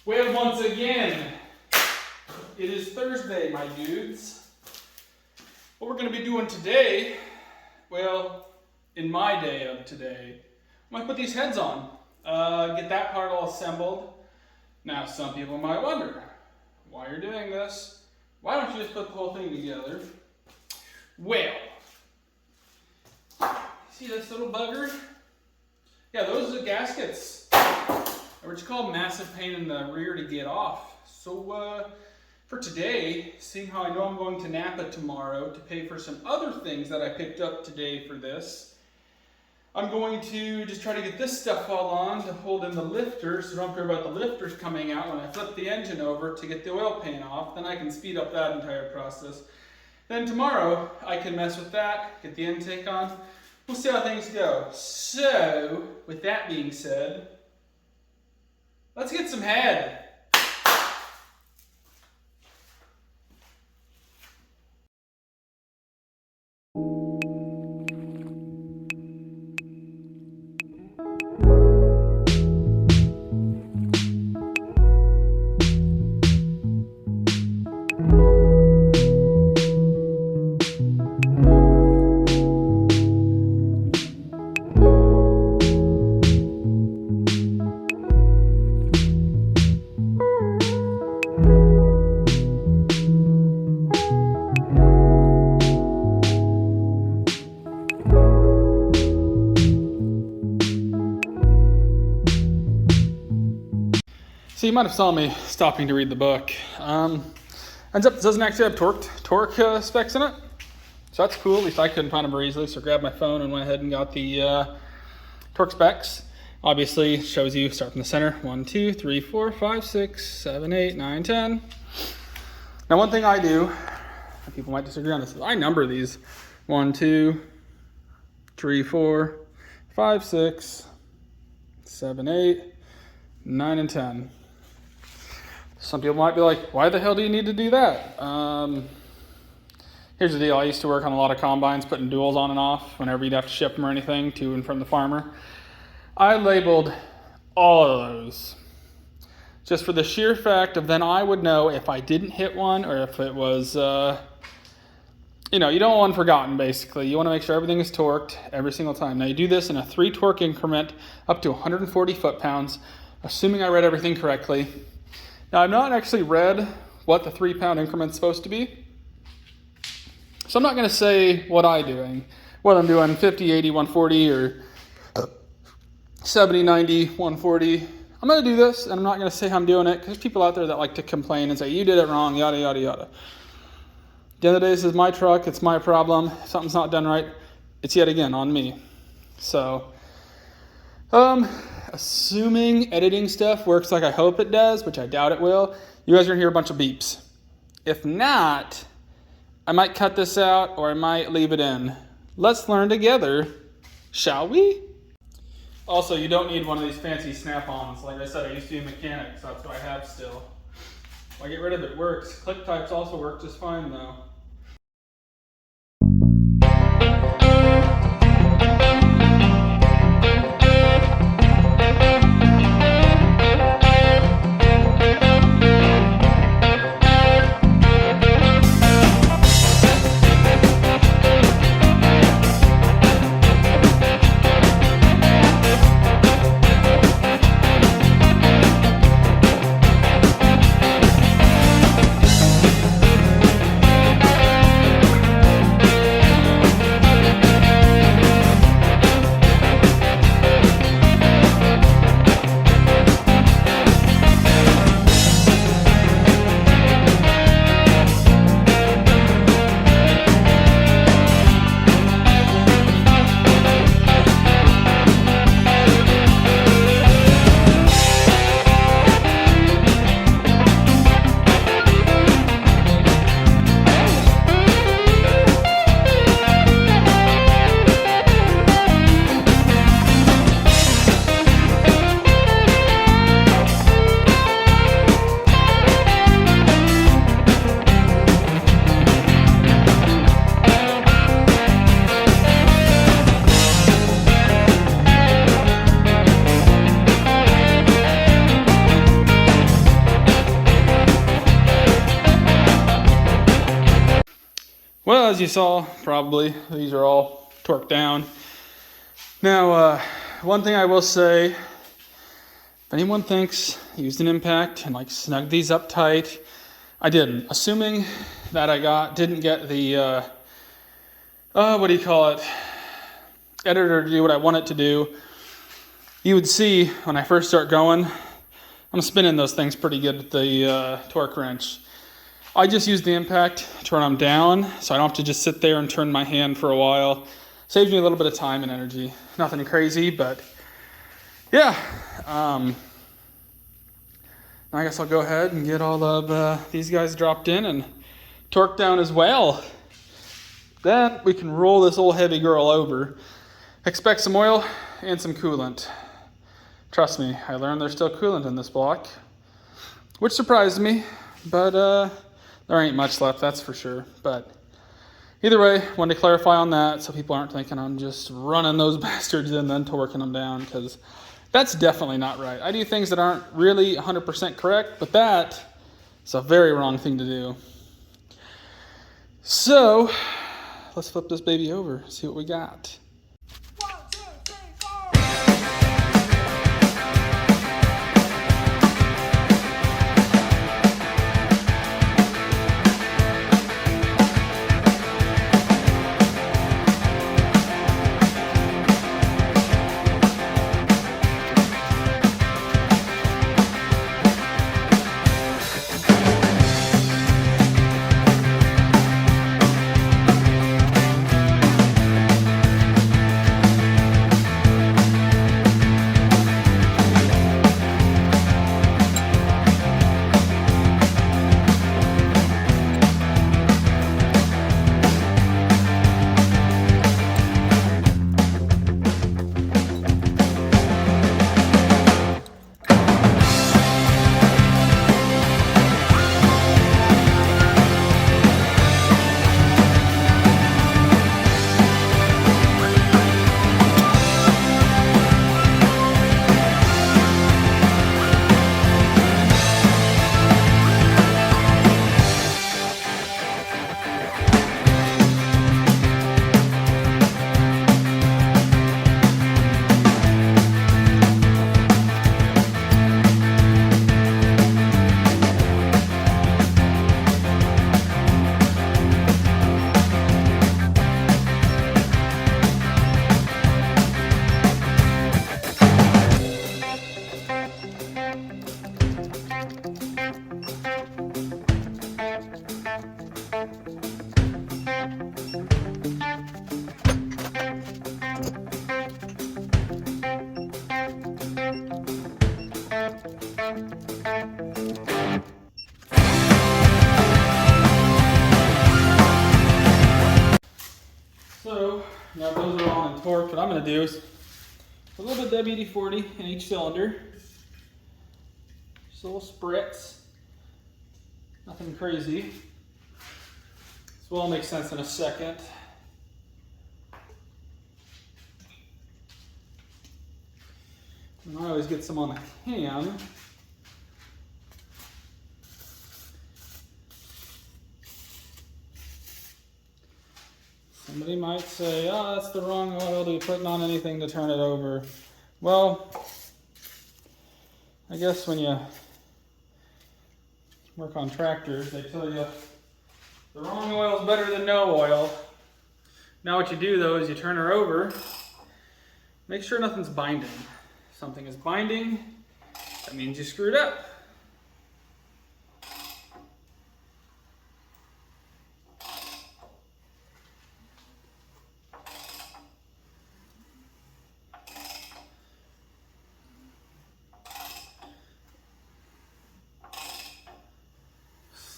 Well, once again, it is Thursday, my dudes. What we're going to be doing today, well, in my day of today, I'm going to put these heads on, get that part all assembled. Now, some people might wonder why you're doing this. Why don't you just put the whole thing together? Well, see this little bugger? Yeah, those are the gaskets. They're what you call massive pain in the rear to get off. So for today, seeing how I know I'm going to Napa tomorrow to pay for some other things that I picked up today for this, I'm going to just try to get this stuff all on to hold in the lifter, so don't care about the lifters coming out when I flip the engine over to get the oil pan off. Then I can speed up that entire process. Then tomorrow, I can mess with that, get the intake on. We'll see how things go. So, with that being said, let's get some head. So you might have saw me stopping to read the book. Ends up it doesn't actually have torque specs in it. So that's cool. At least I couldn't find them very easily. So I grabbed my phone and went ahead and got the torque specs. Obviously it shows you start from the center. 1, 2, 3, 4, 5, 6, 7, 8, 9, 10. Now one thing I do, and people might disagree on this, is I number these. 1, 2, 3, 4, 5, 6, 7, 8, 9, and 10. Some people might be like, why the hell do you need to do that? Here's the deal. I used to work on a lot of combines, putting duals on and off whenever you'd have to ship them or anything to and from the farmer. I labeled all of those just for the sheer fact of then I would know if I didn't hit one or if it was, you don't want one forgotten, basically. You want to make sure everything is torqued every single time. Now you do this in a 3 torque increment up to 140 foot-pounds, assuming I read everything correctly. Now, I've not actually read what the 3-pound increment's supposed to be. So I'm not going to say what I'm doing, whether I'm doing 50, 80, 140, or 70, 90, 140. I'm going to do this, and I'm not going to say how I'm doing it, because there's people out there that like to complain and say, you did it wrong, yada, yada, yada. At the end of the day, this is my truck, it's my problem. If something's not done right, it's yet again on me. So, assuming editing stuff works like I hope it does, which I doubt it will, you guys are gonna hear a bunch of beeps. If not, I might cut this out or I might leave it in. Let's learn together, shall we? Also, you don't need one of these fancy snap-ons. Like I said, I used to be a mechanic, so that's what I have still. If I get rid of it, it works. Click types also work just fine though. Well, as you saw, probably, these are all torqued down. Now, one thing I will say, if anyone thinks I used an impact and like snugged these up tight, I didn't. Assuming that I didn't get the, what do you call it, editor to do what I want it to do, you would see when I first start going, I'm spinning those things pretty good with the torque wrench. I just use the impact, turn them down, so I don't have to just sit there and turn my hand for a while. Saves me a little bit of time and energy. Nothing crazy, but yeah. Now I guess I'll go ahead and get all of these guys dropped in and torqued down as well. Then we can roll this old heavy girl over. Expect some oil and some coolant. Trust me, I learned there's still coolant in this block, which surprised me, but there ain't much left, that's for sure. But either way, wanted to clarify on that so people aren't thinking I'm just running those bastards in and then torquing them down, because that's definitely not right. I do things that aren't really 100% correct, but that is a very wrong thing to do. So let's flip this baby over, see what we got. So now those are on and torqued. What I'm going to do is a little bit of WD-40 in each cylinder. Just a little spritz. Nothing crazy. This will all make sense in a second. And I always get some on the cam. Somebody might say, oh, that's the wrong oil to be putting on anything to turn it over. Well, I guess when you work on tractors, they tell you the wrong oil is better than no oil. Now what you do though is you turn her over, make sure nothing's binding. If something is binding, that means you screwed up.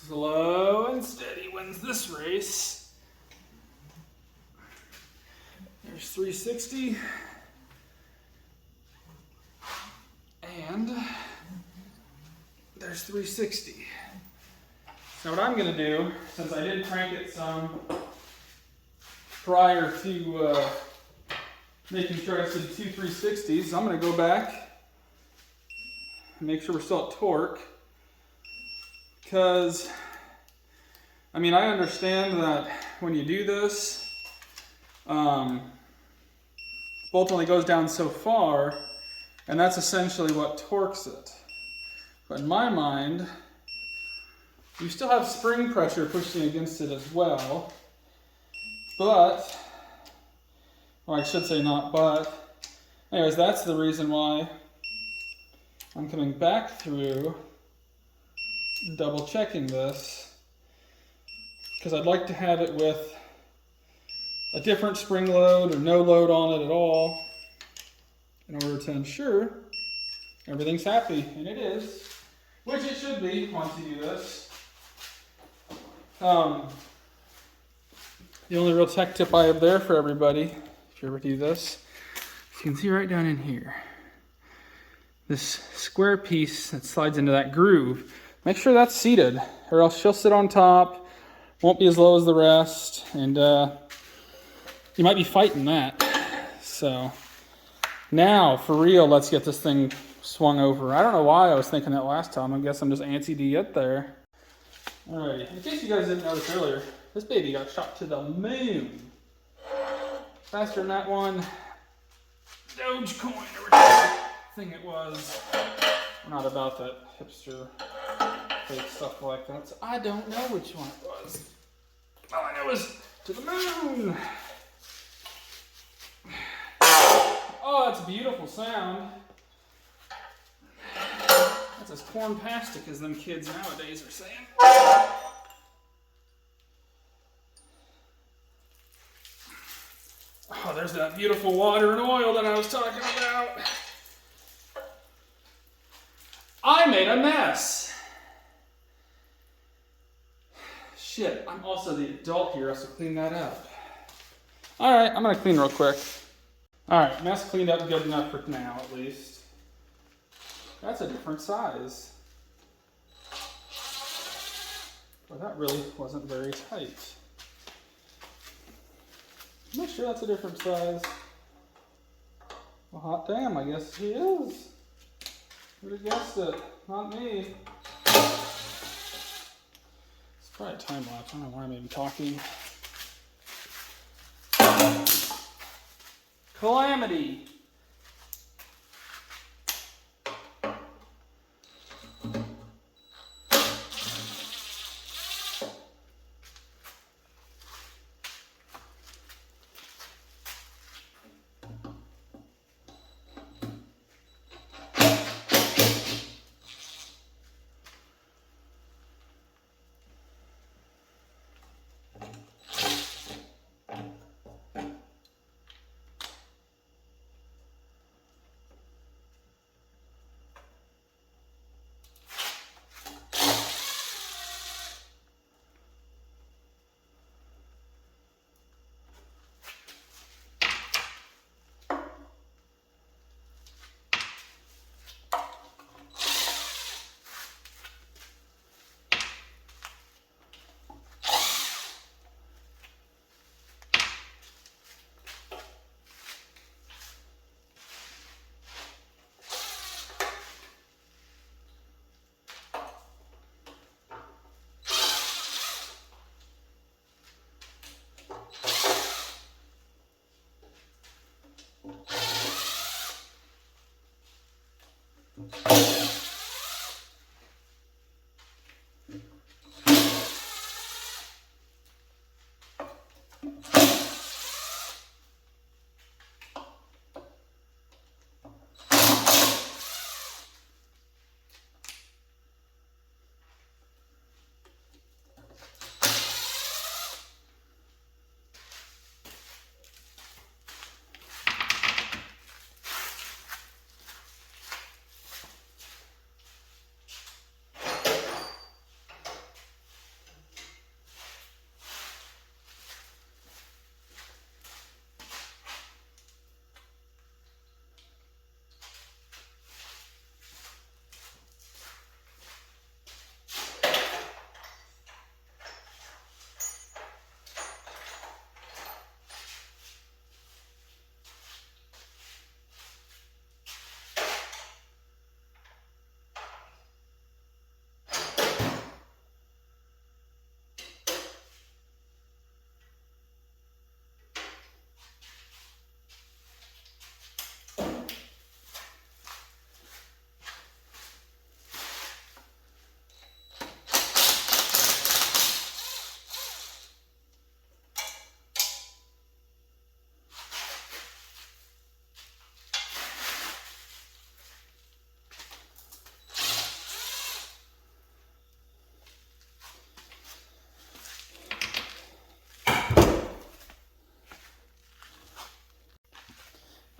Slow and steady wins this race. There's 360. And there's 360. Now what I'm going to do, since I did crank it some prior to making sure I said 2 360s, I'm going to go back and make sure we're still at torque. Because I mean, I understand that when you do this, the bolt only goes down so far, and that's essentially what torques it. But in my mind, you still have spring pressure pushing against it as well. But, or I should say not but. Anyways, that's the reason why I'm coming back through, double checking this, because I'd like to have it with a different spring load or no load on it at all in order to ensure everything's happy, and it is, which it should be once you do this. The only real tech tip I have there for everybody, if you ever do this, you can see right down in here, this square piece that slides into that groove, make sure that's seated, or else she'll sit on top, won't be as low as the rest, and you might be fighting that. So now, for real, let's get this thing swung over. I don't know why I was thinking that last time. I guess I'm just antsy to get there. Alrighty, in case you guys didn't notice earlier, this baby got shot to the moon. Faster than that one Dogecoin or whatever thing it was. We're not about that hipster fake stuff like that, so I don't know which one it was. All I know is to the moon. Oh, that's a beautiful sound. That's as corn-pastic as them kids nowadays are saying. Oh, there's that beautiful water and oil that I was talking about. I made a mess. Shit, I'm also the adult here, so clean that up. Alright, I'm gonna clean real quick. Alright, mess cleaned up good enough for now, at least. That's a different size. Well, that really wasn't very tight. I'm not sure that's a different size. Well, hot damn, I guess he is. Who'd have guessed it? Not me. It's probably a time lapse. I don't know why I'm even talking. Calamity.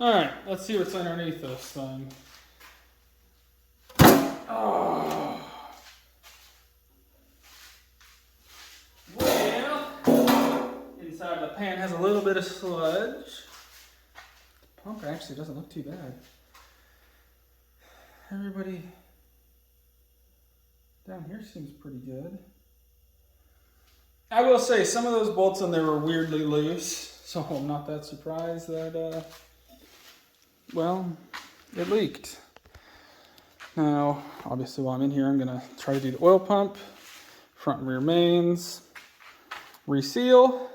Alright, let's see what's underneath this thing. Oh. Well, inside the pan has a little bit of sludge. The pump actually doesn't look too bad. Everybody down here seems pretty good. I will say some of those bolts in there were weirdly loose, so I'm not that surprised that, well, it leaked. Now, obviously while I'm in here, I'm gonna try to do the oil pump, front and rear mains, reseal,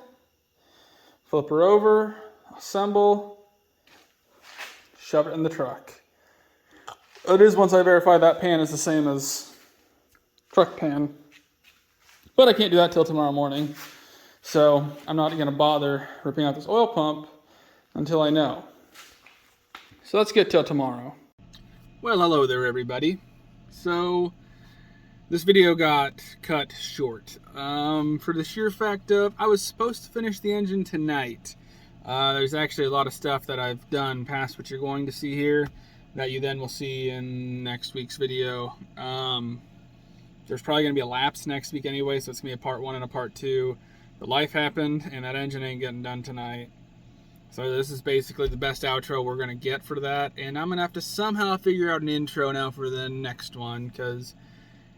flip her over, assemble, shove it in the truck. It is once I verify that pan is the same as truck pan. But I can't do that till tomorrow morning. So I'm not gonna bother ripping out this oil pump until I know. So let's get till tomorrow. Well, hello there everybody. So this video got cut short. For the sheer fact of, I was supposed to finish the engine tonight. There's actually a lot of stuff that I've done past what you're going to see here that you then will see in next week's video. There's probably going to be a lapse next week anyway, so it's going to be a part 1 and a part 2. But life happened, and that engine ain't getting done tonight. So this is basically the best outro we're going to get for that. And I'm going to have to somehow figure out an intro now for the next one, because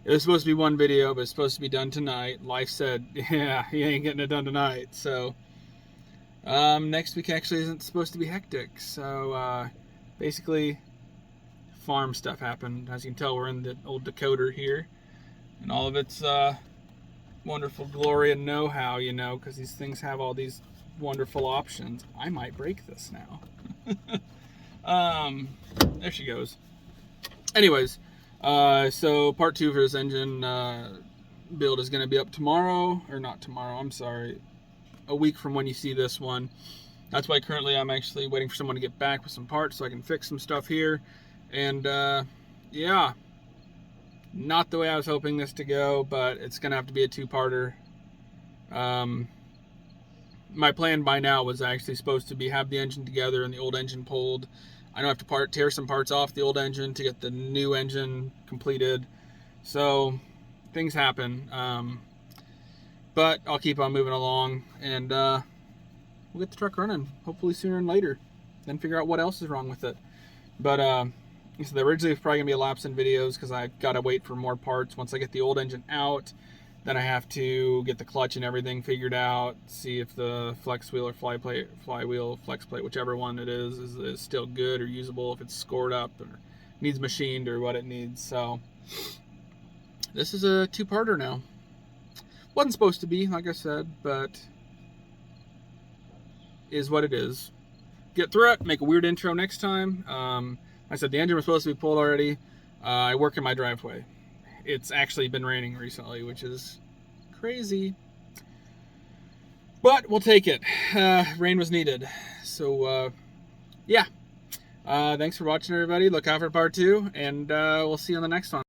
it was supposed to be one video, but it's supposed to be done tonight. Life said, yeah, he ain't getting it done tonight. So next week actually isn't supposed to be hectic. So basically, farm stuff happened. As you can tell, we're in the old decoder here. And all of its wonderful glory and know-how, you know, because these things have all these wonderful options. I might break this now. There she goes. Anyways, so part 2 for this engine build is going to be up tomorrow, or not tomorrow, I'm sorry, a week from when you see this one. That's why currently I'm actually waiting for someone to get back with some parts so I can fix some stuff here. And yeah, not the way I was hoping this to go, but it's going to have to be a 2-parter. My plan by now was actually supposed to be have the engine together and the old engine pulled. I know I have to tear some parts off the old engine to get the new engine completed. So things happen. But I'll keep on moving along, and we'll get the truck running hopefully sooner than later. Then figure out what else is wrong with it. But so originally it was probably going to be a lapse in videos because I've got to wait for more parts. Once I get the old engine out, then I have to get the clutch and everything figured out, see if the flex wheel or flywheel, flex plate, whichever one it is still good or usable, if it's scored up or needs machined or what it needs. So this is a 2-parter now. Wasn't supposed to be, like I said, but is what it is. Get through it, make a weird intro next time. I said the engine was supposed to be pulled already. I work in my driveway. It's actually been raining recently, which is crazy. But we'll take it. Rain was needed. So, yeah. Thanks for watching, everybody. Look out for part 2, and we'll see you on the next one.